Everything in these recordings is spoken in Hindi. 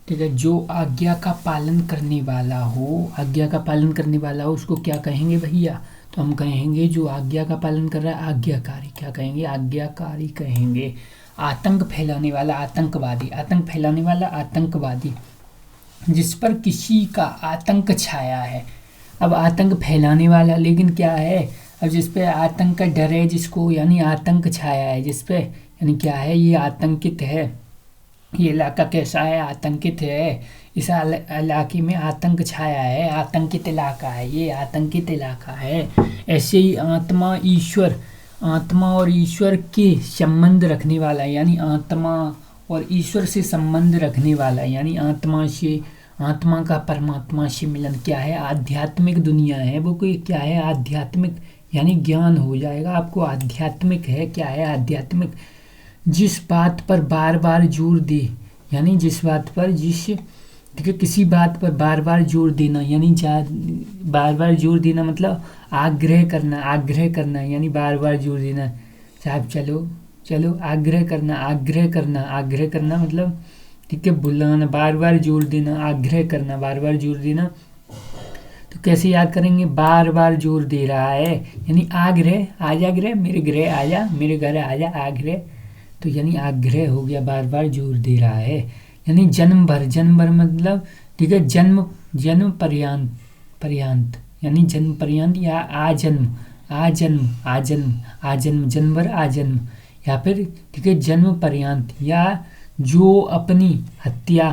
ठीक है। जो आज्ञा का पालन करने वाला हो, आज्ञा का पालन करने वाला हो उसको क्या कहेंगे भैया? तो हम कहेंगे जो आज्ञा का पालन कर रहा है आज्ञाकारी। क्या कहेंगे? आज्ञाकारी कहेंगे। आतंक फैलाने वाला आतंकवादी, आतंक फैलाने वाला आतंकवादी, जिस पर किसी का आतंक छाया है। अब आतंक फैलाने वाला लेकिन क्या है, अब जिस पे आतंक का डर है जिसको, यानी आतंक छाया है जिस पे, यानी क्या है, ये आतंकित है, ये इलाका कैसा है, आतंकित है, इस इलाके में आतंक छाया है, आतंकित इलाका है, ये आतंकित इलाका है। ऐसे ही आत्मा ईश्वर, आत्मा और ईश्वर के संबंध रखने वाला, यानी आत्मा और ईश्वर से संबंध रखने वाला, यानी आत्मा से, आत्मा का परमात्मा से मिलन, क्या है, आध्यात्मिक दुनिया है वो, कोई क्या है, आध्यात्मिक, यानी ज्ञान हो जाएगा आपको। आध्यात्मिक है, क्या है, आध्यात्मिक। जिस बात पर बार बार जोर दे, यानी जिस बात पर, जिस, ठीक है, किसी बात पर बार बार जोर देना, यानी बार बार जोर देना मतलब आग्रह करना, आग्रह करना, यानी बार बार जोर देना। साहब चलो चलो, आग्रह करना, आग्रह करना, आग्रह करना मतलब, ठीक है, बुलाना, बार बार जोर देना, आग्रह करना, बार बार जोर देना। तो कैसे याद करेंगे? बार बार जोर दे रहा है, यानी आग्रह, आजा ग्रह, मेरे गृह आजा, मेरे घर आजा, आग्रह। तो यानी आग्रह हो गया, बार बार जोर दे रहा है। यानी जन्म भर, जन्म भर मतलब, ठीक है, जन्म, जन्म पर्यंत, पर्यंत, यानी जन्म पर्यंत, या आजन्म, आजन्म, आजन्म, आजन्म, जन्म भर आजन्म, या फिर, ठीक है, जन्म पर्यंत, या जो अपनी हत्या,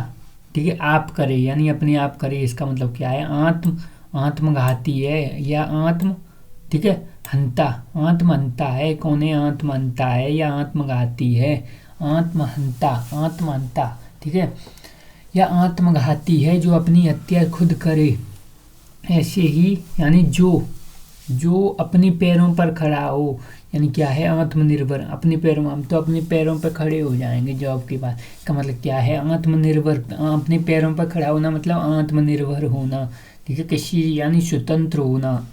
ठीक है, आप करे, यानी अपने आप करे, इसका मतलब क्या है, आत्म, आत्मघाती है, या आत्म, ठीक है, हंता, आत्महंता है। कौन है? आत्महंता है या आत्मघाती है, आत्महंता, आत्महंता, ठीक है, या आत्मघाती है जो अपनी हत्या खुद करे। ऐसे ही, यानी जो, जो अपने पैरों पर खड़ा हो, यानी क्या है, आत्मनिर्भर, अपने पैरों, हम तो अपने पैरों पर खड़े हो जाएंगे जॉब के बाद, का मतलब क्या है, आत्मनिर्भर, अपने पैरों पर खड़ा होना मतलब आत्मनिर्भर होना, ठीक है, किसी, यानी स्वतंत्र होना,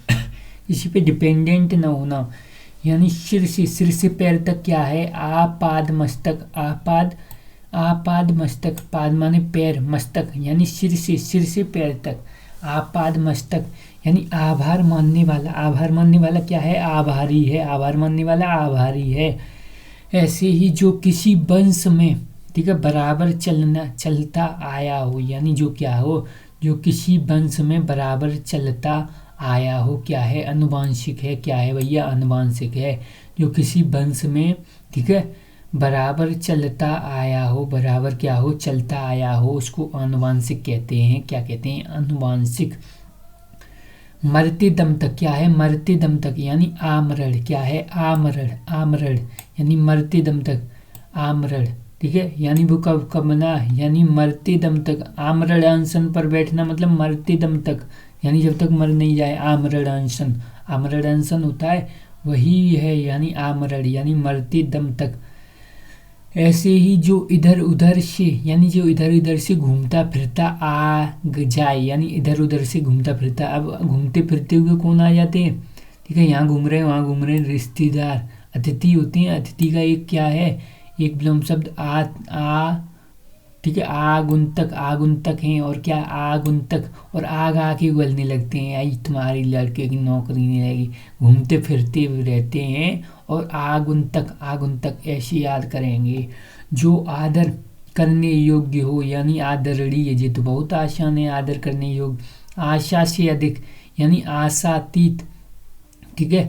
किसी पे डिपेंडेंट न होना। यानी सिर से पैर तक क्या है, आपाद मस्तक, आपाद, आपाद मस्तक, पाद माने पैर, मस्तक यानी सिर से पैर तक, आपाद मस्तक यानी आभार मानने वाला, आभार मानने वाला क्या है, आभारी है, आभार मानने वाला आभारी है। ऐसे ही जो किसी वंश में, ठीक है, बराबर चलता आया हो, यानी जो क्या हो, जो किसी वंश में बराबर चलता आया हो, क्या है, अनुवांशिक है, क्या है भैया, अनुवांशिक है। जो किसी वंश में, ठीक है, बराबर चलता आया हो, बराबर क्या हो, चलता आया हो, उसको आनुवांशिक कहते हैं। क्या कहते हैं? अनुवांशिक। मरते दम तक क्या है, मरते दम तक यानी आमरण, क्या है, आमरण, आमरण यानी मरते दम तक, आमरण, ठीक है, यानी वो कब कब बना, यानी मरते दम तक, आमरण अनशन पर बैठना मतलब मरते दम तक, यानी जब तक मर नहीं जाए, आमरण अनशन, आमरण अनशन होता है वही है, यानी आमरण यानी मरते दम तक। ऐसे ही जो इधर उधर से, यानी जो इधर उधर से घूमता फिरता आ जाए, यानी इधर उधर से घूमता फिरता, अब घूमते फिरते हुए कौन आ जाते हैं, ठीक है, यहाँ घूम रहे हैं वहाँ घूम रहे हैं, रिश्तेदार, अतिथि होते हैं। अतिथि का एक क्या है, एक विलोम शब्द आ, ठीक है, आगुंतक, आगुंतक हैं, और क्या, आगुंतक, और आग आके उगलने लगते हैं, आई तुम्हारी लड़के की नौकरी नहीं रहेगी, घूमते फिरते रहते हैं। और आगुंतक, आगुंतक ऐसे याद करेंगे। जो आदर करने योग्य हो, यानी आदरणीय, ये तो बहुत आसान है, आदर करने योग्य। आशा से अधिक यानी आशातीत, ठीक है,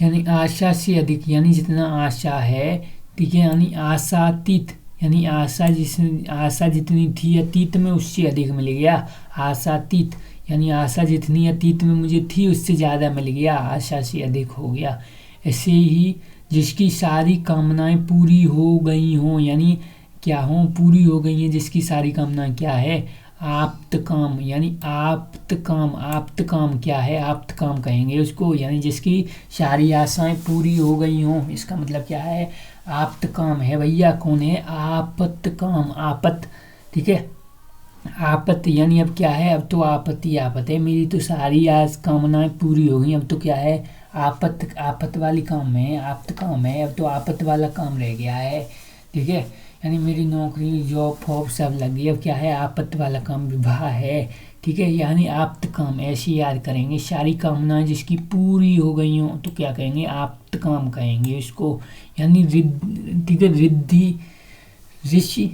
यानी आशा से अधिक यानी जितना आशा है, ठीक है, यानी आशातीत यानी आशा जितनी थी अतीत में उससे अधिक मिल गया। आशातीत यानी आशा जितनी अतीत में मुझे थी उससे ज़्यादा मिल गया, आशा से अधिक हो गया। ऐसे ही जिसकी सारी कामनाएं पूरी हो गई हों, यानी क्या हों, पूरी हो गई हैं, जिसकी सारी कामनाएं क्या है, आप्त काम, यानी आप्त काम, आप्त काम क्या है, आप्त काम कहेंगे उसको, यानी जिसकी सारी आशाएं पूरी हो गई हों, इसका मतलब क्या है, आप्त काम है भैया। कौन है, आपत काम, आपत, ठीक है, आपत यानी अब क्या है, अब तो आपत्ति आपत है, मेरी तो सारी आज कामनाएं पूरी हो गई, अब तो क्या है, आपत, आपत वाली काम है, आप्त काम है, अब तो आपत वाला काम रह गया है, ठीक है। यानी मेरी नौकरी जॉब फॉब सब लगी। अब क्या है, आपत्त वाला काम विवाह है, ठीक है, यानी आप्त काम, ऐसे याद करेंगे। सारी कामनाएं जिसकी पूरी हो गई हों तो क्या कहेंगे, आप्त काम कहेंगे इसको। यानी ठीक है, रिद्धि ऋषि,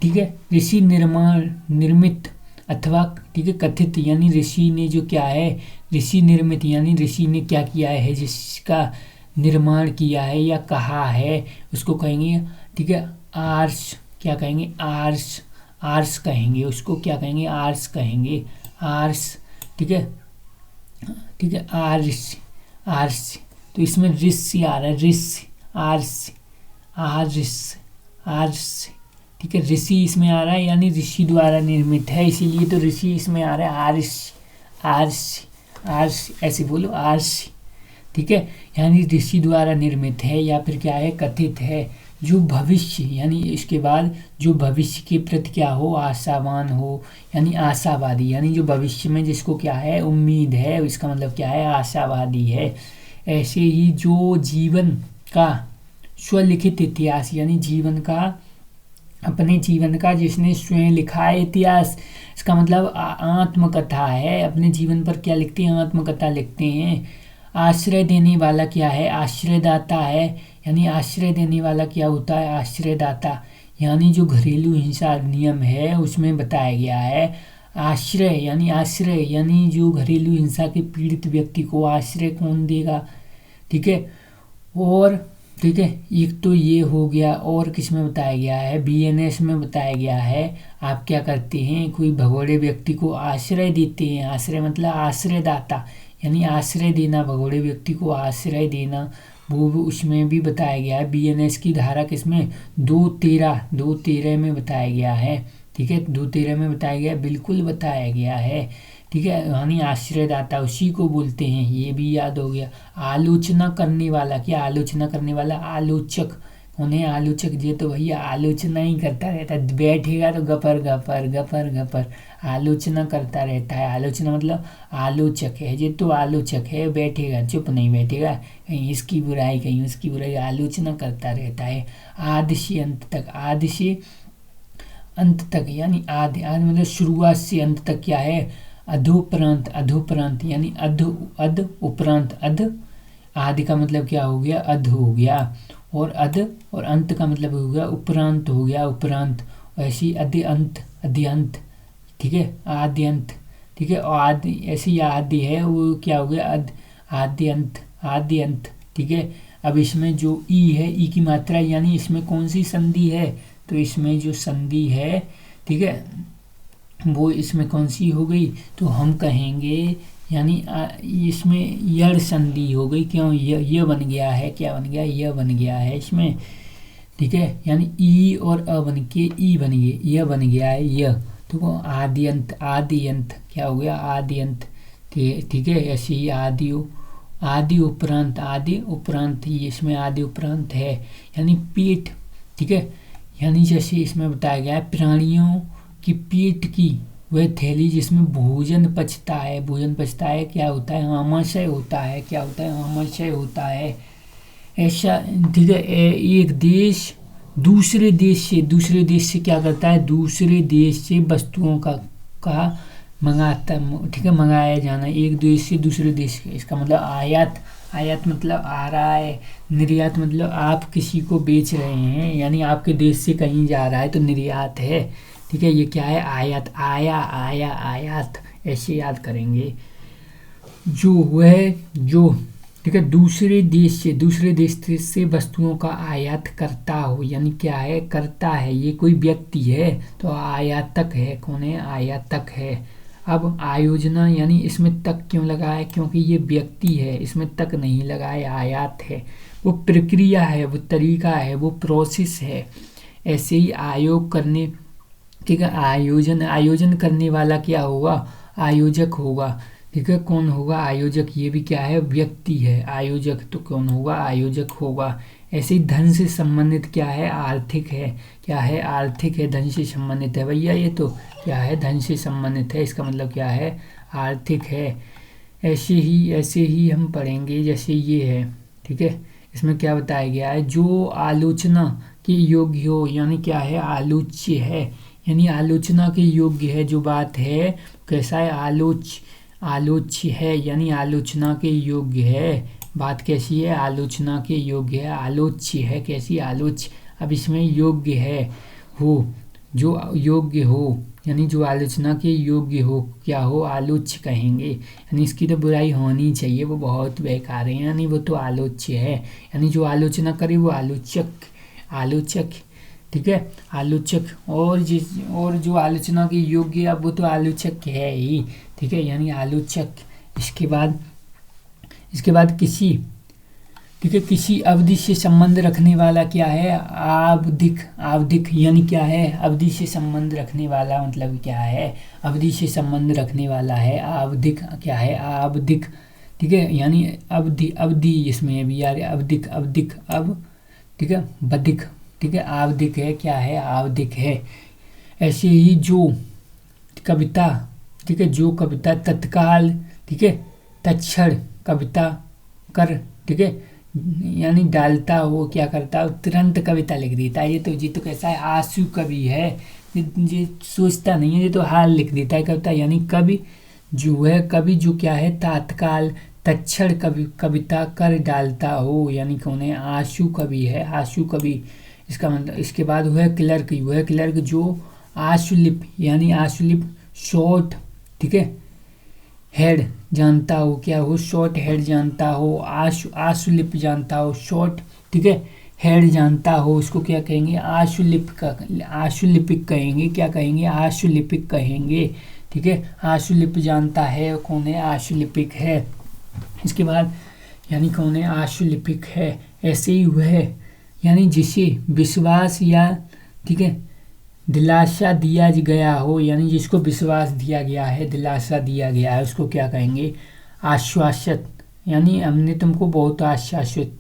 ठीक है, ऋषि निर्माण निर्मित अथवा ठीक है कथित, यानी ऋषि ने जो क्या है, ऋषि निर्मित यानी ऋषि ने क्या किया है, जिसका निर्माण किया है या कहा है उसको कहेंगे, ठीक है, आर्ष, क्या कहेंगे, आर्ष, आर्ष कहेंगे उसको, क्या कहेंगे, आर्ष कहेंगे, आर्ष, ठीक है, ठीक है, आर्ष, आर्ष। तो इसमें ऋषि आ रहा है, ऋषि, आर्ष, आर्ष, आर्ष, ठीक है, ऋषि इसमें आ रहा है यानी ऋषि द्वारा निर्मित है, इसीलिए तो ऋषि इसमें आ रहा है, आर्ष, आर्ष, आर्ष, ऐसे बोलो, आर्ष, ठीक है, यानी ऋषि द्वारा निर्मित है या फिर क्या है, कथित है। जो भविष्य यानी इसके बाद जो भविष्य के प्रति क्या हो, आशावान हो, यानी आशावादी, यानी जो भविष्य में जिसको क्या है, उम्मीद है, इसका मतलब क्या है, आशावादी है। ऐसे ही जो जीवन का स्वलिखित इतिहास, यानी जीवन का, अपने जीवन का जिसने स्वयं लिखा है इतिहास, इसका मतलब आत्मकथा है, अपने जीवन पर क्या लिखते हैं, आत्मकथा लिखते हैं। आश्रय देने वाला क्या है, आश्रयदाता है, यानी आश्रय देने वाला क्या होता है, आश्रयदाता, यानी जो घरेलू हिंसा अधिनियम है उसमें बताया गया है। आश्रय यानी जो घरेलू हिंसा के पीड़ित व्यक्ति को आश्रय कौन देगा, ठीक है। और ठीक है, एक तो ये हो गया, और किस में बताया गया है, बीएनएस में बताया गया है। आप क्या करते हैं, कोई भगोड़े व्यक्ति को आश्रय देते हैं, आश्रय मतलब आश्रयदाता, यानी आश्रय देना, भगोड़े व्यक्ति को आश्रय देना, वो उसमें भी बताया गया है। बीएनएस की धारा किसमें, 213 में बताया गया है, ठीक है, 213 में बताया गया, बिल्कुल बताया गया है, ठीक है, यानी आश्रयदाता उसी को बोलते हैं, ये भी याद हो गया। आलोचना करने वाला, क्या आलोचना करने वाला, आलोचक, उन्हें आलोचक, ये तो भैया आलोचना ही करता रहता है, बैठेगा तो गपर गपर गपर गपर आलोचना करता रहता है। आलोचना मतलब आलोचक है, ये तो आलोचक है, बैठेगा, चुप नहीं बैठेगा, कहीं इसकी बुराई कहीं उसकी बुराई, आलोचना करता रहता है। आदि से अंत तक, आदि से अंत तक, यानी आदि मतलब शुरुआत से अंत तक क्या है, अधोपरांत, अधोपरांत यानी अध उपरांत, अध, आदि का मतलब क्या हो गया, अध हो गया, और अध और अंत का मतलब हो गया उपरांत, हो गया उपरांत। ऐसी आदि अंत, अध्यंत, ठीक है, आदि अंत, ठीक है, और आदि ऐसी आदि है वो क्या हो गया, आदि अंत, आदि अंत, ठीक है। अब इसमें जो ई है, ई की मात्रा, यानी इसमें कौन सी संधि है, तो इसमें जो संधि है, ठीक है, वो इसमें कौन सी हो गई, तो हम कहेंगे यानी इसमें यड़ संधि हो गई, क्यों, ये बन गया है, क्या बन गया, यह बन गया है इसमें, ठीक है, यानी ई और अ बन के ई बन गए, यह बन गया है यह, तो वो आदि अंत, आदि अंत क्या हो गया, आदि अंत, ठीक है। ऐसे ही आदि उपरांत, आदि उपरांत ही इसमें आदि उपरांत है, यानी पेट, ठीक है, यानी जैसे इसमें बताया गया है, प्राणियों की पेट की वह थैली जिसमें भोजन पचता है, भोजन पचता है, क्या होता है, आमाशय होता है, क्या होता है, आमाशय होता है। ऐसा, ठीक है, एक देश दूसरे देश से क्या करता है, दूसरे देश से वस्तुओं का मंगाता, ठीक है, मंगाया जाना, एक देश से दूसरे देश, इसका मतलब आयात, आयात मतलब आ रहा है, निर्यात मतलब आप किसी को बेच रहे हैं, यानी आपके देश से कहीं जा रहा है तो निर्यात है, ठीक है, ये क्या है, आयात, आयात, ऐसे याद करेंगे। जो वह जो ठीक है दूसरे देश से वस्तुओं का आयात करता हो, यानी क्या है, करता है, ये कोई व्यक्ति है तो आयातक है, कौन है, आयातक है। अब आयोजना, यानी इसमें तक क्यों लगा है, क्योंकि ये व्यक्ति है, इसमें तक नहीं लगा है, आयात है, वो प्रक्रिया है, वो तरीका है, वो प्रोसेस है। ऐसे ही आयोग करने, ठीक है, आयोजन करने वाला क्या होगा, आयोजक होगा, ठीक है, कौन होगा, आयोजक, ये भी क्या है, व्यक्ति है, आयोजक, तो कौन होगा, आयोजक होगा। ऐसे ही धन से संबंधित क्या है, आर्थिक है, क्या है, आर्थिक है, धन से संबंधित है भैया, ये तो क्या है, धन से संबंधित है, इसका मतलब क्या है, आर्थिक है। ऐसे ही हम पढ़ेंगे, जैसे ये है, ठीक है, इसमें क्या बताया गया है, जो आलोचना के योग्य हो, यानी क्या है, आलोच्य है, यानी आलोचना के योग्य है। जो बात है कैसा है, आलोच्य है, यानी आलोचना के योग्य है। बात कैसी है, आलोचना के योग्य है, आलोच्य है, कैसी, आलोच्य। अब इसमें योग्य है हो, जो योग्य हो, यानी जो आलोचना के योग्य हो, क्या हो, आलोच्य कहेंगे। यानी इसकी तो बुराई होनी चाहिए, वो बहुत बेकार है, यानी वो तो आलोच्य है। यानी जो आलोचना करे वो आलोचक, ठीक है, आलोचक। और जो आलोचना के योग्य है, अब वो तो आलोचक है ही, ठीक है, यानी आलोचक। इसके बाद किसी, ठीक है, किसी अवधि से संबंध रखने वाला क्या है, आवधिक, यानी क्या है, अवधि से संबंध रखने वाला, मतलब क्या है, अवधि से संबंध रखने वाला है, आवधिक, क्या है, आवधिक, ठीक है, यानी अवधि इसमें भी यार, अवधिक, अब, ठीक है, बधिक, ठीक है, आवधिक है, क्या है, आवधिक है। ऐसे ही जो कविता, ठीक है, जो कविता तत्काल, ठीक है, तत्क्षण कविता कर, ठीक है, यानी डालता हो, क्या करता हो, तुरंत कविता लिख देता है। ये तो कैसा है, आंसू कवि है, ये सोचता नहीं है, ये तो हाल लिख देता है कविता। यानी कवि जो क्या है, तात्काल तत्क्षण कविता कर डालता हो, यानी कौन है, आंसू कवि है, आंसू कवि। इसका मतलब, इसके बाद हुआ क्लर्क जो आशुलिप, यानी आशुलिप शॉर्ट, ठीक है, हेड जानता हो, क्या हो, शॉर्ट हेड जानता हो, आशुलिप जानता हो, शॉर्ट, ठीक है, हेड जानता हो, उसको क्या कहेंगे, आशुलिपिक कहेंगे, क्या कहेंगे, आशुलिपिक कहेंगे, ठीक है, आशुलिप जानता है, कौन है, आशुलिपिक है। इसके बाद यानी कौन है, आशुलिपिक है। ऐसे ही वह, यानी जिसे विश्वास या, ठीक है, दिलासा दिया गया हो, यानी जिसको विश्वास दिया गया है, दिलासा दिया गया है, उसको क्या कहेंगे, आश्वासित, यानी हमने तुमको बहुत आश्वासित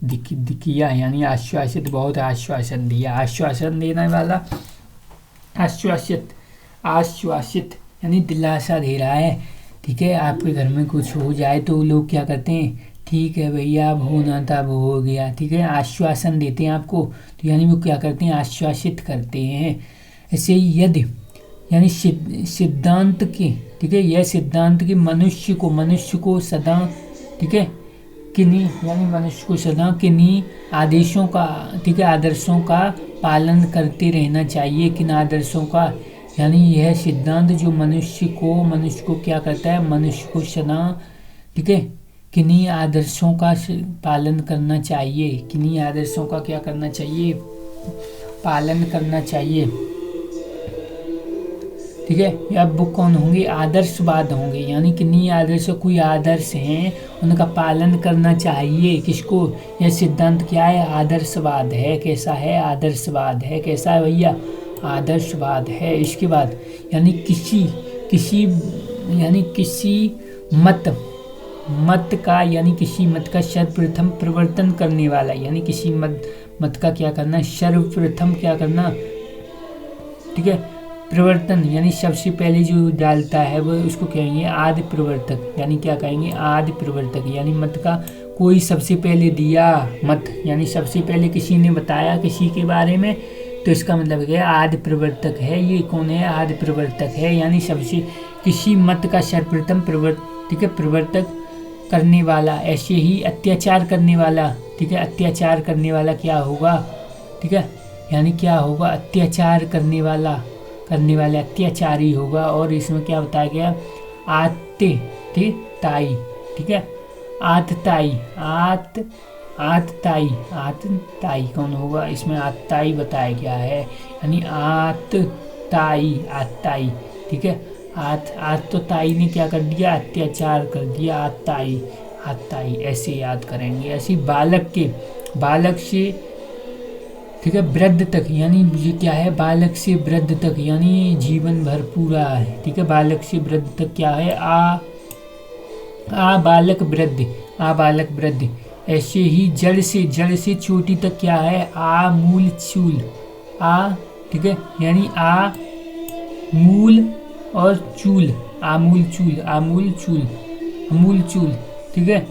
किया, यानी आश्वासित, बहुत आश्वासन दिया, आश्वासन देने वाला, आश्वासित यानी दिलासा दे रहा है, ठीक है। आपके घर में कुछ हो जाए तो लोग क्या करते हैं, ठीक है भैया, अब होना था वो हो गया, ठीक है, आश्वासन देते हैं आपको, तो यानी वो क्या करते हैं, आश्वासित करते हैं। ऐसे ही यदि, यानी सिद्धांत की, ठीक है, यह सिद्धांत की मनुष्य को सदा, ठीक है, किन्हीं, यानी मनुष्य को सदा किन्हीं आदेशों का, ठीक है, आदर्शों का पालन करते रहना चाहिए। किन आदर्शों का, यानी यह सिद्धांत जो मनुष्य को क्या करता है, मनुष्य को सदा, ठीक है, किन्हीं आदर्शों का पालन करना चाहिए, किन्हीं आदर्शों का क्या करना चाहिए, पालन करना चाहिए, ठीक है। अब वो कौन होंगे, आदर्शवाद होंगे, यानी किन्हीं आदर्श, कोई आदर्श हैं उनका पालन करना चाहिए, किसको, यह सिद्धांत क्या है, आदर्शवाद है। कैसा है, आदर्शवाद है, कैसा है भैया, आदर्शवाद है। इसके बाद यानी किसी मत का, यानी किसी मत का सर्वप्रथम प्रवर्तन करने वाला, यानी किसी मत का क्या करना, सर्वप्रथम क्या करना, ठीक है, प्रवर्तन, यानी सबसे पहले जो डालता है वो उसको कहेंगे आदि प्रवर्तक, यानी क्या कहेंगे, आदि प्रवर्तक, यानी मत का कोई सबसे पहले दिया मत, यानी सबसे पहले किसी ने बताया किसी के बारे में, तो इसका मतलब है आदि प्रवर्तक है। ये कौन है, आदि प्रवर्तक है, यानी सबसे किसी मत का सर्वप्रथम ठीक है, प्रवर्तक करने वाला। ऐसे ही अत्याचार करने वाला, ठीक है, अत्याचार करने वाला क्या होगा, ठीक है, यानी क्या होगा, अत्याचार करने वाला अत्याचारी होगा। और इसमें क्या बताया गया, आतताई, ठीक है, आतताई कौन होगा, इसमें आतताई बताया गया है, यानी आतताई, ठीक है, आतताई ने क्या कर दिया, अत्याचार कर दिया, आतताई ऐसे याद करेंगे। ऐसी बालक से, ठीक है, वृद्ध तक, यानी ये क्या है, बालक से वृद्ध तक, यानी जीवन भर पूरा है, ठीक है, बालक से वृद्ध तक क्या है, बालक वृद्ध। ऐसे ही जड़ से चोटी तक क्या है, आमूल चूल, ठीक है, यानी मूल और चूल, आमूल चूल, ठीक है,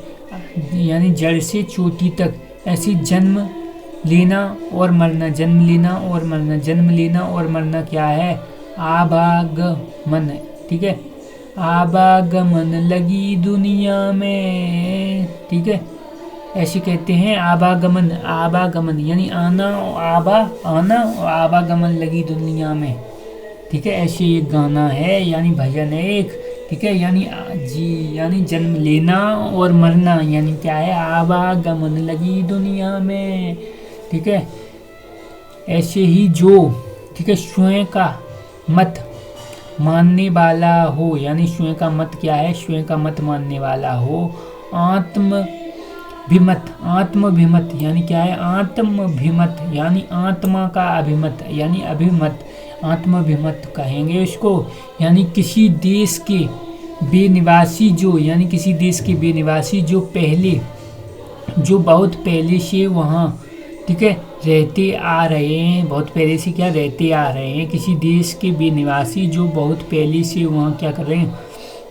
यानी जड़ से चोटी तक। ऐसी लेना और मरना, जन्म लेना और मरना, जन्म लेना और मरना क्या है, आवागमन, ठीक है, आवागमन लगी दुनिया में, ठीक है, ऐसे कहते हैं आवागमन, आवागमन यानी आना, आना और आवागमन लगी दुनिया में, ठीक है, ऐसे एक गाना है यानी भजन है एक, ठीक है, यानी जन्म लेना और मरना यानी क्या है, आवागमन लगी दुनिया में, ठीक है। ऐसे ही जो, ठीक है, स्वयं का मत मानने वाला हो, यानी स्वयं का मत क्या है, स्वयं का मत मानने वाला हो, आत्मभिमत, आत्मभिमत यानी क्या है, आत्मभिमत यानी आत्मा का अभिमत यानी अभिमत, आत्मभिमत कहेंगे इसको, यानी किसी देश के बेनिवासी जो, यानी किसी देश के बेनिवासी जो पहले, जो बहुत पहले से वहाँ, ठीक है, रहते आ रहे हैं, बहुत पहले से क्या रहते आ रहे हैं, किसी देश के बेनिवासी जो बहुत पहले से वहाँ क्या कर रहे हैं,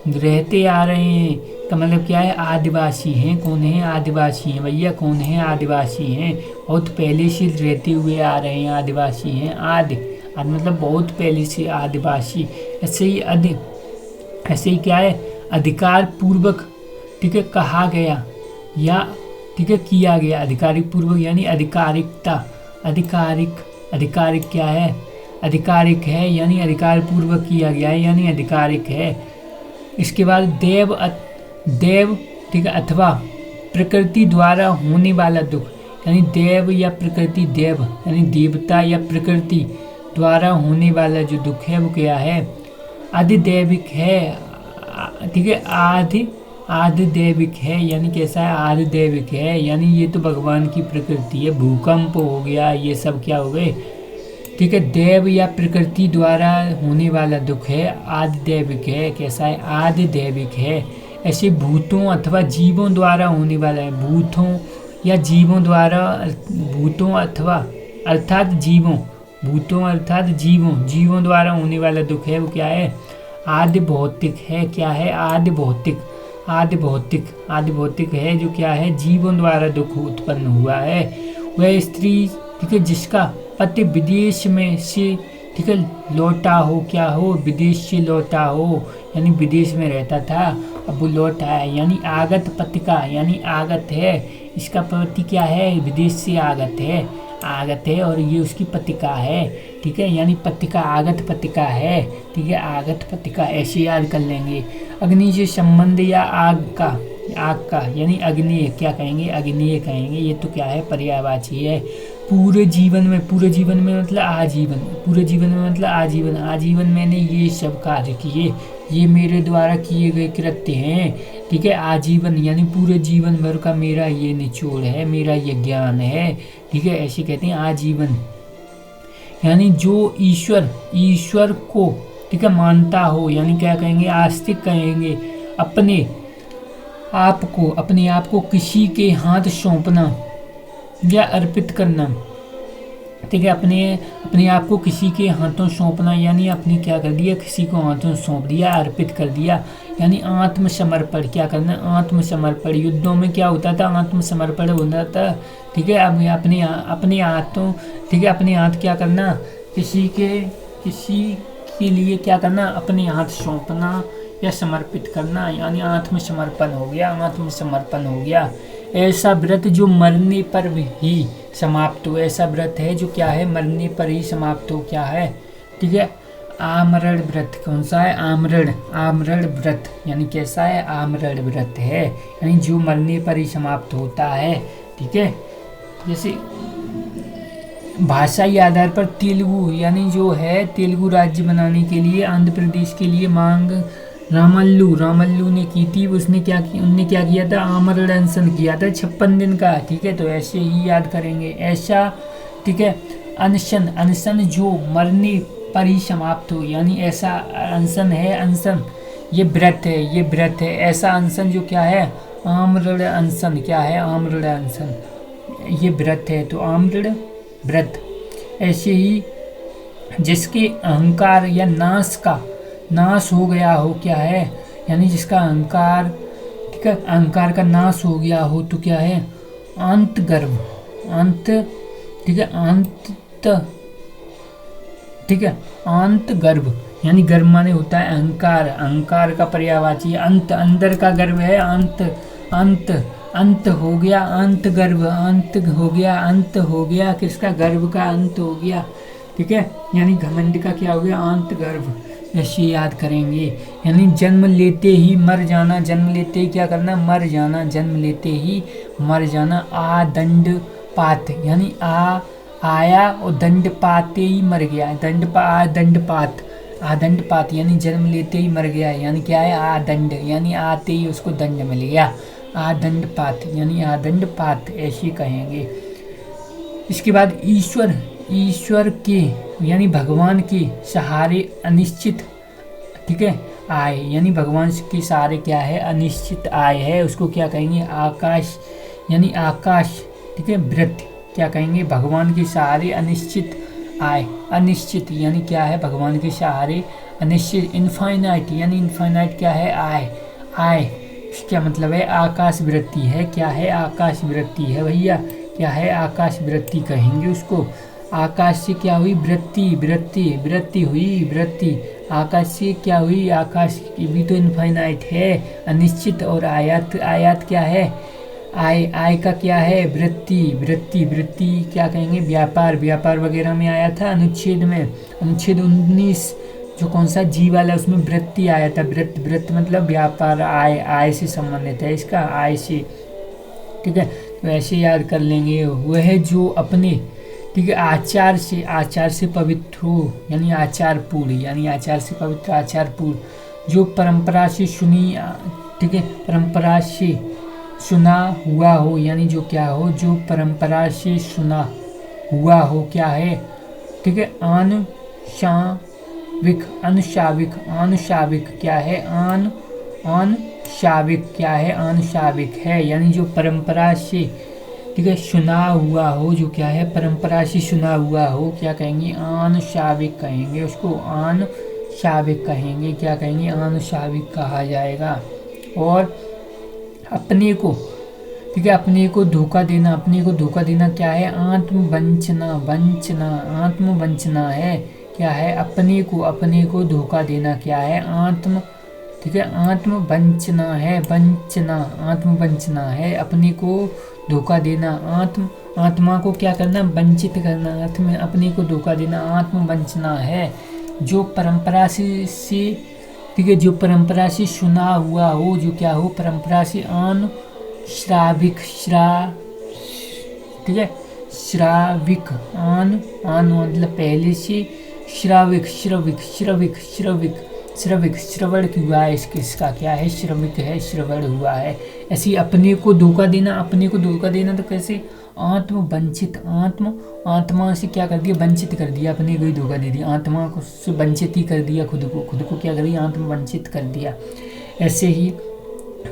रहते आ रहे हैं, का मतलब क्या है, आदिवासी हैं, कौन है, आदिवासी हैं भैया, कौन है, आदिवासी हैं, बहुत पहले से रहते हुए आ रहे हैं, आदिवासी हैं, आदि मतलब बहुत पहले से आदिवासी, ऐसे ही क्या है, अधिकार पूर्वक, ठीक है, कहा गया या, ठीक है, किया गया, अधिकारिक पूर्वक यानी अधिकारिकता, अधिकारिक क्या है, अधिकारिक है यानी अधिकार पूर्वक किया गया है यानी अधिकारिक है। इसके बाद देव, ठीक है, अथवा प्रकृति द्वारा होने वाला दुख, यानी देव या प्रकृति, देव यानी देवता या प्रकृति द्वारा होने वाला जो दुख है वो क्या है, आधिदैविक है, ठीक है, आधिदैविक है यानी कैसा है, आधिदैविक है यानी ये तो भगवान की प्रकृति है, भूकंप हो गया, ये सब क्या हो गए, ठीक है, देव या प्रकृति द्वारा होने वाला दुख है, आधिदैविक है, कैसा है, आधिदैविक है। ऐसे भूतों अथवा जीवों द्वारा होने वाला है, भूतों या जीवों द्वारा, भूतों अथवा अर्थात जीवों, भूतों अर्थात जीवों द्वारा होने वाला दुख है वो क्या है, आदि भौतिक है, क्या है, आदि भौतिक है, जो क्या है, जीवों द्वारा दुख उत्पन्न हुआ है। वह स्त्री, ठीक है, जिसका पति विदेश में से, ठीक है, लौटा हो, क्या हो, विदेश से लौटा हो यानी विदेश में रहता था, अब वो लौटा है यानी आगत पतिका यानी आगत है, इसका पति क्या है, विदेश से आगत है और ये उसकी पतिका है, ठीक है, यानी पतिका, आगत पतिका है, ठीक है, आगत पतिका, ऐसे याद कर लेंगे। अग्नि से संबंध या आग का यानी अग्नि क्या कहेंगे, अग्नि कहेंगे, ये तो क्या है, पर्यायवाची है। पूरे जीवन में मतलब आजीवन, पूरे जीवन में मतलब आजीवन मैंने ये सब कार्य किए, ये मेरे द्वारा किए गए कृत्य हैं, ठीक है, आजीवन यानी पूरे जीवन भर का मेरा ये निचोड़ है, मेरा ये ज्ञान है, ठीक है, ऐसे कहते हैं आजीवन। यानी जो ईश्वर को, ठीक है, मानता हो यानी क्या कहेंगे, आस्तिक कहेंगे। अपने आप को किसी के हाथ सौंपना या अर्पित करना, ठीक है, अपने आप को किसी के हाथों सौंपना यानी अपनी क्या कर दिया, किसी को हाथों सौंप दिया, अर्पित कर दिया यानी आत्मसमर्पण, क्या करना, आत्मसमर्पण। युद्धों में क्या होता था, आत्मसमर्पण होता था, ठीक है, अब अपने हाथों, ठीक है, अपने हाथ क्या करना, किसी के लिए क्या करना, अपने हाथ सौंपना या समर्पित करना यानी आत्मसमर्पण हो गया। ऐसा व्रत जो मरने पर ही समाप्त हो, ऐसा व्रत है जो क्या है, मरने पर ही समाप्त हो, क्या है, ठीक है, आमरण व्रत। कौन सा है, आमरण व्रत यानी कैसा है, आमरण व्रत है यानी जो मरने पर ही समाप्त होता है, ठीक है। जैसे भाषाई आधार पर तेलुगु यानी जो है, तेलुगु राज्य बनाने के लिए आंध्र प्रदेश के लिए मांग रामल्लू ने की थी। उनने क्या किया था, आमरण अनशन किया था 56 दिन का, ठीक है, तो ऐसे ही याद करेंगे ऐसा, ठीक है। अनशन जो मरने पर ही समाप्त हो यानी ऐसा अनशन है, ये व्रत है। ऐसा अनशन जो क्या है, आमरण अनशन, क्या है, आमरण अनशन, ये व्रत है, तो आमरण व्रत। ऐसे ही जिसके अहंकार या नाश हो गया हो, क्या है, यानी जिसका अहंकार, ठीक है, अहंकार का नाश हो गया हो तो क्या है, अंत ठीक है, अंत, ठीक है, अंत गर्भ, यानी गर्भ माने होता है अहंकार, अहंकार का पर्यायवाची अंत, अंदर का गर्भ है अंत, अंत, अंत हो गया अंत गर्भ, अंत हो गया, अंत हो गया किसका, गर्भ का अंत हो गया, ठीक है, यानी घमंड का क्या हो गया, अंत गर्भ, ऐसे याद करेंगे। यानी जन्म लेते ही मर जाना, जन्म लेते ही क्या करना, मर जाना, जन्म लेते ही मर जाना। आदंड पात, यानी आया और दंड पाते ही मर गया, आदंडपात, आदंडपात यानी जन्म लेते ही मर गया, यानी क्या है, आदंड, यानी आते ही उसको दंड मिल गया, आदंडपात यानी आदंडपात, ऐसे कहेंगे। इसके बाद ईश्वर, ईश्वर के यानी भगवान के सहारे अनिश्चित, ठीक है, आय, यानी भगवान के सहारे क्या है, अनिश्चित आय है, उसको क्या कहेंगे, आकाश, यानी आकाश, ठीक है, वृत्त, क्या कहेंगे, भगवान के सहारे अनिश्चित आय, अनिश्चित यानी क्या है, भगवान के सहारे अनिश्चित, इनफाइनाइट यानी इनफाइनाइट क्या है, आय, आय क्या मतलब है, आकाश वृत्ति है, क्या है, आकाश वृत्ति है भैया, क्या है, आकाश वृत्ति कहेंगे उसको। आकाश से क्या हुई, वृत्ति, वृत्ति, वृत्ति हुई, वृत्ति, आकाश से क्या हुई, आकाश की भी तो इनफाइनाइट है, अनिश्चित, और आयात, आयात क्या है, आय, आय का क्या है, वृत्ति, वृत्ति, वृत्ति क्या कहेंगे, व्यापार, व्यापार वगैरह में आया था अनुच्छेद में, अनुच्छेद 19 जो कौन सा जी वाला, उसमें वृत्ति आया था, वृत्त, वृत्त मतलब व्यापार, आय, आय से संबंधित है इसका, आय से, ठीक है, तो ऐसे याद कर लेंगे। वह जो अपने, ठीक है, आचार से, आचार से पवित्र हो, यानी आचार पूर्ण, यानी आचार से पवित्र, आचार पूर्ण, जो परंपरा से सुनी, ठीक है, परंपरा से सुना हुआ हो, यानी जो क्या हो, जो परंपरा से सुना हुआ हो, क्या है, ठीक है, अनुशाविक, अनुशाविक, अनुशाविक क्या है, अनुशाविक क्या है, अनुशाविक है, यानी जो परंपरा से, ठीक है, सुना हुआ हो, जो क्या है, परंपरा से सुना हुआ हो, क्या कहेंगे, अनुशाविक कहेंगे उसको, अनुशाविक कहेंगे, क्या कहेंगे, अनुशाविक कहा जाएगा। और अपने को, ठीक है, अपने को धोखा देना, अपने को धोखा देना क्या है, आत्मवंचना, वंचना, आत्मवंचना है, क्या है, अपने को धोखा देना क्या है, आत्म, ठीक है, आत्मवंचना है, वंचना, आत्मवंचना है, अपने को धोखा देना, आत्मा को क्या करना, वंचित करना, अपने को धोखा देना, आत्मवंचना है। जो परंपरा से, ठीक है, जो परंपरा से सुना हुआ हो, जो क्या हो, परंपरा से, श्राविक, ठीक है, श्राविक, मतलब पहले से, श्राविक, श्रविक, श्रविक, श्रविक, श्रविक, श्रवण हुआ है, इसका क्या है, श्रमिक है, श्रवण हुआ है। ऐसे अपने को धोखा देना, अपने को धोखा देना तो कैसे, आत्मवंचित, आत्मा से क्या कर दिया, वंचित कर दिया, अपने को ही धोखा दे दिया, आत्मा को से वंचित ही कर दिया, खुद को क्या कर दिया, आत्मवंचित कर दिया। ऐसे ही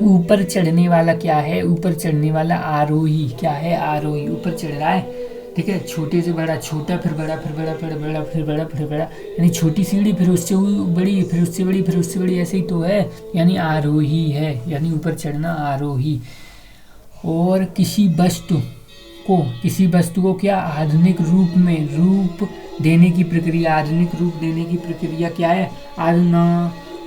ऊपर चढ़ने वाला क्या है, ऊपर चढ़ने वाला आरोही, क्या है, आरोही, ऊपर चढ़ रहा है, ठीक है, छोटे से बड़ा, छोटा, फिर बड़ा, फिर बड़ा, फिर बड़ा, फिर बड़ा, फिर बड़ा, यानी छोटी सीढ़ी, फिर उससे बड़ी, फिर उससे बड़ी, फिर उससे बड़ी, ऐसे ही तो है, यानी आरोही है, यानी ऊपर चढ़ना, आरोही। और किसी वस्तु को क्या, आधुनिक रूप में, रूप देने की प्रक्रिया, आधुनिक रूप देने की प्रक्रिया क्या है,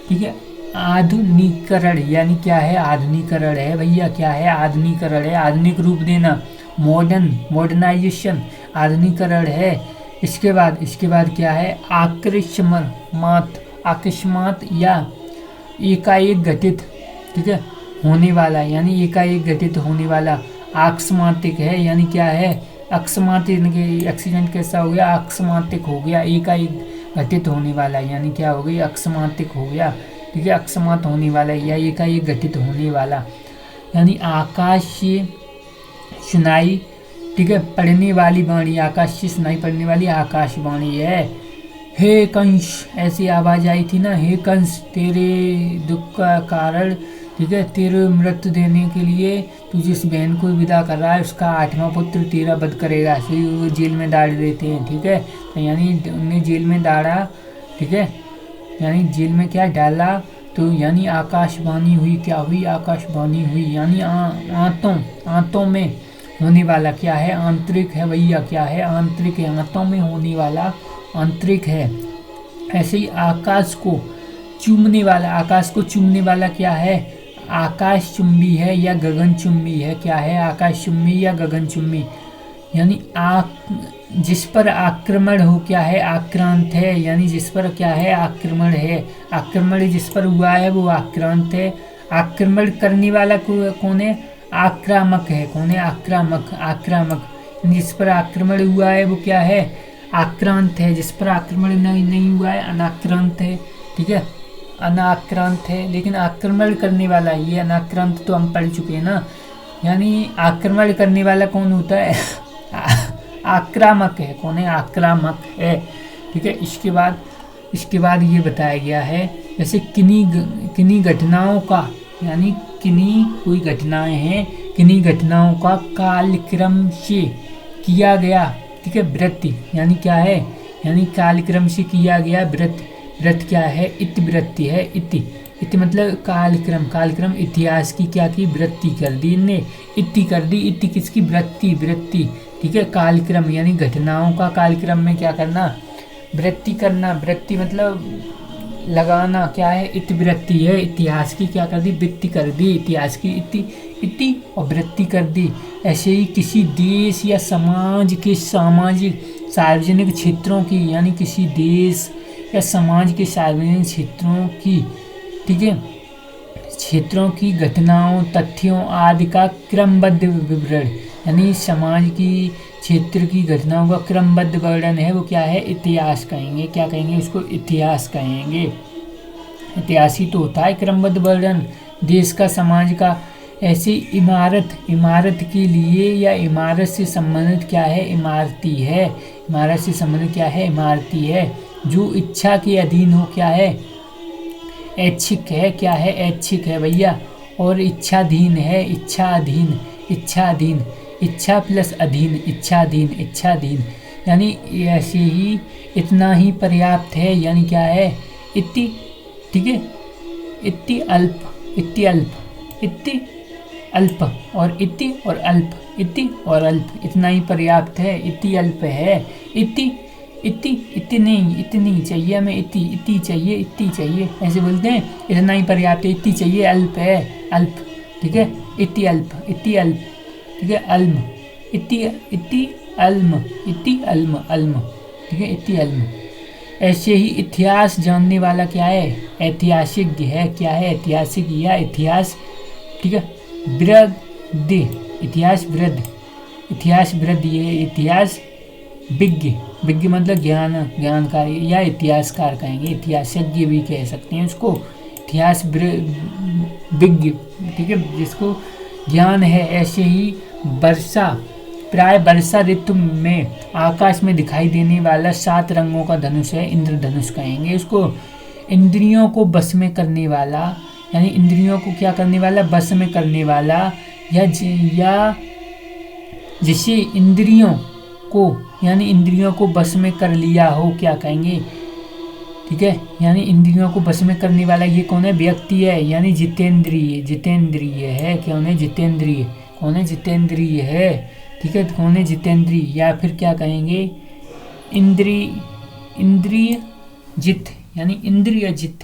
ठीक है, आधुनिकरण, यानी क्या है, आधुनिकरण है भैया, क्या है, आधुनिकरण है, आधुनिक रूप देना, मॉडर्नाइजेशन, आधुनिकरण है। इसके बाद क्या है, आकस्मात या एकाएक घटित, ठीक है, होने वाला, यानी एकाएक घटित होने वाला, अकस्मातिक है, यानी क्या है, अकस्मातिक, एक्सीडेंट कैसा हो गया, अकस्मातिक हो गया, एकाएक घटित होने वाला, यानी क्या हो गई, अकस्मातिक हो गया, ठीक है, अकस्मात होने वाला या एकाएक घटित होने वाला। यानी आकाश से सुनाई, ठीक है, पढ़ने वाली वाणी, आकाश से सुनाई पड़ने वाली आकाशवाणी है। हे कंस, ऐसी आवाज आई थी ना, हे कंस, तेरे दुख का कारण, ठीक है, तेरे मृत्यु देने के लिए तू जिस बहन को विदा कर रहा है, उसका 8वां पुत्र तेरा वध करेगा, फिर वो जेल में डाल देते हैं, ठीक है, तो यानी उन्हें जेल में डाला, ठीक है, यानी जेल में क्या डाला, तो यानी आकाशवाणी हुई, क्या हुई, आकाशवाणी हुई, यानी आंतों में, होने वाला क्या है, आंतरिक है भैया, क्या है, आंतरिक है, आंतों में होने वाला आंतरिक है। ऐसे ही आकाश को चूमने वाला, आकाश को चूमने वाला क्या है, आकाश चुंबी है या गगन चुंबी है, क्या है, आकाश चुंबी या गगन चुंबी। यानी जिस पर आक्रमण हो क्या है, आक्रांत है, यानी जिस पर क्या है, आक्रमण है, आक्रमण जिस पर हुआ है वो आक्रांत है। आक्रमण करने वाला कौन है, आक्रामक है, कौन है, आक्रामक, आक्रामक। जिस पर आक्रमण हुआ है वो क्या है, आक्रांत है, जिस पर आक्रमण नहीं हुआ है अनाक्रांत है। ठीक है, अनाक्रांत है, लेकिन आक्रमण करने वाला, ये अनाक्रांत तो हम पढ़ चुके हैं ना। यानी आक्रमण करने वाला कौन होता है, आक्रामक है, कौन है, आक्रामक है। ठीक है, इसके बाद ये बताया गया है, जैसे किन्हीं घटनाओं का, यानी किन्हीं कोई घटनाएं हैं, किन्हीं घटनाओं का कालक्रम से किया गया, ठीक है, व्रत, यानी क्या है, यानी कालक्रम से किया गया व्रत। व्रत क्या है, इतिवृत्ति है, इति मतलब कालक्रम, इतिहास की क्या की, वृत्ति कर दी इनने, इति कर दी, इति किसकी, वृत्ति। ठीक है, कालक्रम यानी घटनाओं का कालक्रम में क्या करना, वृत्ति करना, वृत्ति मतलब लगाना, क्या है, इतिवृत्ति है, इतिहास की क्या कर दी, वृत्ति कर दी, इतिहास की इति और वृत्ति कर दी। ऐसे ही किसी देश या समाज के सामाजिक सार्वजनिक क्षेत्रों की, यानी किसी देश या समाज के सार्वजनिक क्षेत्रों की, ठीक है, क्षेत्रों की घटनाओं, तथ्यों आदि का क्रमबद्ध विवरण, यानी समाज की, क्षेत्र की घटनाओं का क्रमबद्ध वर्णन है वो क्या है, इतिहास कहेंगे। क्या कहेंगे उसको, इतिहास कहेंगे। इतिहास ही तो होता है क्रमबद्ध वर्णन देश का, समाज का। ऐसी इमारत के लिए या इमारत से संबंधित क्या है, इमारती है, इमारत से संबंधित क्या है, इमारती है। जो इच्छा के अधीन हो क्या है, ऐच्छिक है, क्या है, ऐच्छिक है भैया। और इच्छाधीन है, इच्छाधीन, इच्छा प्लस अधीन, इच्छाधीन। यानी ऐसे ही इतना ही पर्याप्त है, यानी क्या है, इति, ठीक है, इति अल्प और इति और अल्प, इतना ही पर्याप्त है, इति अल्प है, इतनी चाहिए हमें, इति चाहिए, ऐसे बोलते हैं, इतना ही पर्याप्त है, इति चाहिए, अल्प है, अल्प, ठीक है, इति अल्प, ठीक है, अल्म, इति अल्म, ठीक है, इति अल्म। ऐसे ही इतिहास जानने वाला क्या है, ऐतिहासिक है, क्या है, ऐतिहासिक या इतिहास, ठीक है, वृद्ध, इतिहास वृद्ध, ये इतिहास विज्ञ मतलब ज्ञानकारी या इतिहासकार कहेंगे, इतिहासज्ञ भी कह सकते हैं उसको, इतिहास विज्ञ, ठीक है, जिसको ज्ञान है। ऐसे ही प्राय वर्षा ऋतु में आकाश में दिखाई देने वाला 7 रंगों का धनुष है, इंद्रधनुष कहेंगे उसको। इंद्रियों को बस में करने वाला, यानी इंद्रियों को क्या करने वाला, बस में करने वाला, या जिसे इंद्रियों को, यानी इंद्रियों को बस में कर लिया हो, क्या कहेंगे, ठीक है, यानी इंद्रियों को बस में करने वाला ये कौन है, व्यक्ति है, यानी जितेंद्रिय है, कौन है, जितेंद्रिय है, ठीक है, कौन है, जितेंद्रिय। या फिर क्या कहेंगे, इंद्रिय जित, यानी इंद्रिय अजित,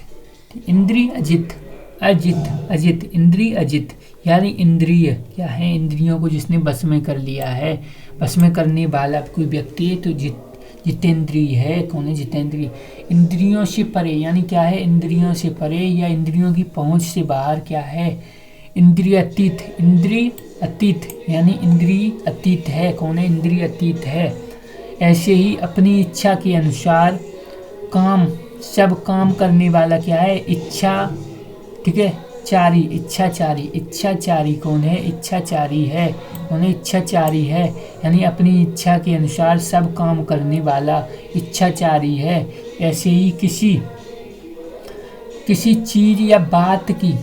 इंद्रिय अजित, यानी इंद्रिय क्या है, इंद्रियों को जिसने बस में कर लिया है, बस में करने वाला कोई व्यक्ति है तो जितेंद्रिय है, कौन है, जितेंद्रिय। इंद्रियों से परे, यानी क्या है, इंद्रियों से परे या इंद्रियों की पहुंच से बाहर क्या है, इंद्रिय अतीत, यानी इंद्रिय अतीत है, कौन है, इंद्रिय अतीत है। ऐसे ही अपनी इच्छा के अनुसार सब काम करने वाला क्या है, इच्छा, ठीक है, इच्छाचारी कौन है, इच्छाचारी है, कौन है, इच्छाचारी है, यानी अपनी इच्छा के अनुसार सब काम करने वाला इच्छाचारी है। ऐसे ही किसी चीज या बात की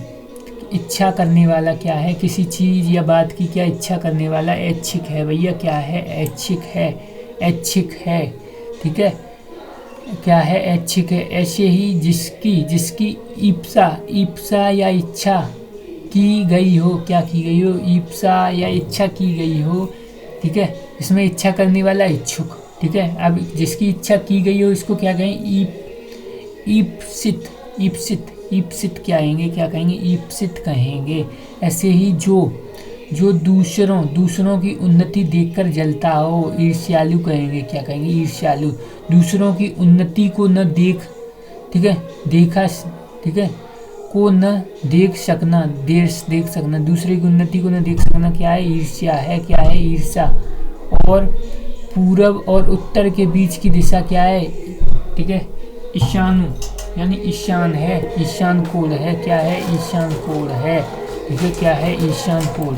इच्छा करने वाला क्या है, किसी चीज या बात की क्या इच्छा करने वाला, ऐच्छिक है भैया, क्या है, ऐच्छिक है, ठीक है, क्या है, ऐच्छिक है। ऐसे ही जिसकी ईप्सा या इच्छा, की गई हो, क्या की गई हो, ईप्सा या इच्छा की गई हो, ठीक है। इसमें इच्छा करने वाला इच्छुक, ठीक है। अब जिसकी इच्छा की गई हो इसको क्या कहें, ईप्सित, ईप्सित, ईप्सित क्या कहेंगे, क्या कहेंगे, ईप्सित कहेंगे। ऐसे ही जो दूसरों की उन्नति देखकर जलता हो, ईर्ष्यालु कहेंगे, क्या कहेंगे, ईर्ष्यालु। दूसरों की उन्नति को न देख, ठीक है, देखा, ठीक है, को न देख सकना, देख सकना, दूसरे की उन्नति को न देख सकना क्या है, ईर्ष्या है, क्या है, ईर्ष्या। और पूरब और उत्तर के बीच की दिशा क्या है, ठीक है, ईशानु, यानी ईशान है, ईशान कोण है, क्या है, ईशान कोण है, ठीक है, क्या है, ईशान कोण।